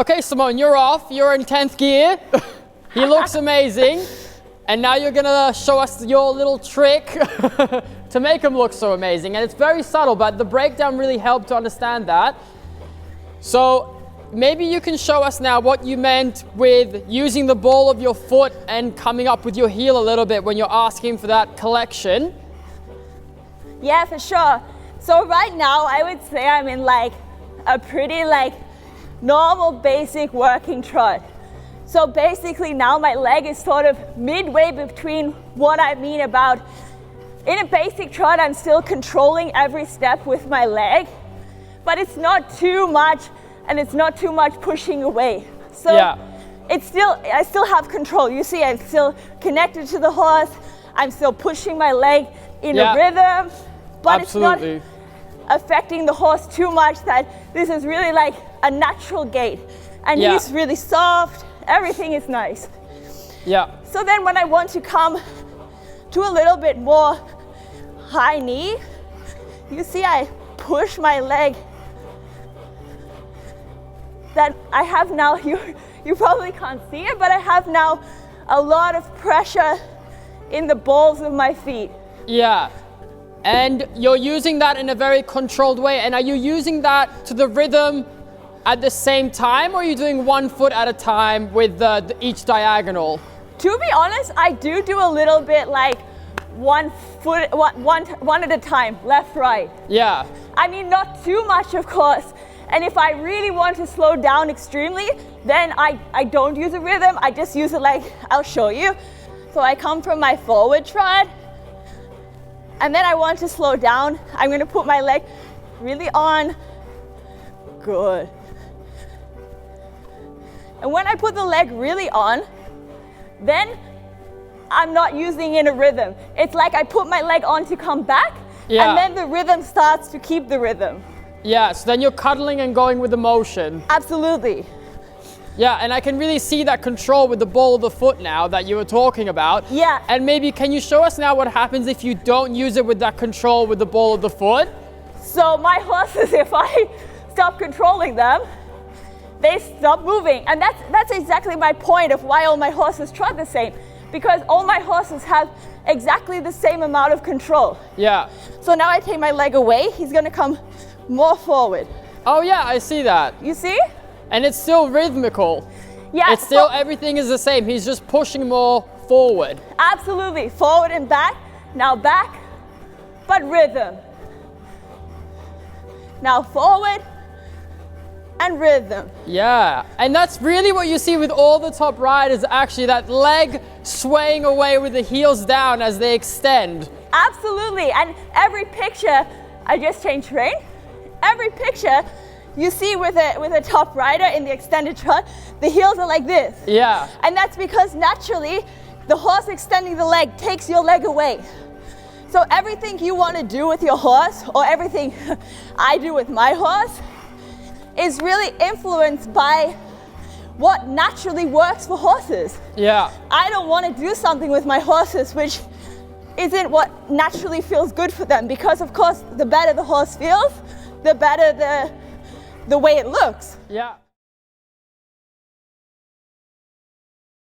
Okay, Simone, you're off. You're in 10th gear. He looks amazing. And now you're gonna show us your little trick to make him look so amazing. And it's very subtle, but the breakdown really helped to understand that. So maybe you can show us now what you meant with using the ball of your foot and coming up with your heel a little bit when you're asking for that collection. Yeah, for sure. So right now I would say I'm in like a pretty like normal basic working trot. So basically now my leg is sort of midway between what I mean about, in a basic trot I'm still controlling every step with my leg, but it's not too much and it's not too much pushing away. So yeah. I still have control. You see, I'm still connected to the horse. I'm still pushing my leg in a rhythm, but Absolutely. It's not affecting the horse too much that this is really like a natural gait. And he's really soft. Everything is nice. Yeah. So then when I want to come to a little bit more high knee, you see I push my leg. That I have now, you probably can't see it, but I have now a lot of pressure in the balls of my feet. Yeah. And you're using that in a very controlled way. And are you using that to the rhythm at the same time, or are you doing one foot at a time with each diagonal? To be honest, I do a little bit like one at a time, left, right. Yeah. I mean, not too much, of course. And if I really want to slow down extremely, then I don't use a rhythm. I just use it like, I'll show you. So I come from my forward trot, and then I want to slow down. I'm gonna put my leg really on. Good. And when I put the leg really on, then I'm not using in a rhythm. It's like I put my leg on to come back, and then the rhythm starts to keep the rhythm. Yeah, so then you're cuddling and going with the motion. Absolutely. Yeah, and I can really see that control with the ball of the foot now that you were talking about. Yeah. And maybe can you show us now what happens if you don't use it with that control with the ball of the foot? So my horses, if I stop controlling them, they stop moving. And that's exactly my point of why all my horses trot the same. Because all my horses have exactly the same amount of control. Yeah. So now I take my leg away, he's gonna come more forward. Oh yeah, I see that. You see? And it's still rhythmical. Yeah. It's still, everything is the same. He's just pushing more forward. Absolutely, forward and back. Now back, but rhythm. Now forward and rhythm. Yeah, and that's really what you see with all the top riders, actually, that leg swaying away with the heels down as they extend. Absolutely, and every picture, I just changed terrain. Every picture you see with a top rider in the extended trot, the heels are like this. Yeah. And that's because naturally, the horse extending the leg takes your leg away. So everything you want to do with your horse, or everything I do with my horse, is really influenced by what naturally works for horses. Yeah. I don't want to do something with my horses which isn't what naturally feels good for them, because of course the better the horse feels, the better the way it looks. Yeah.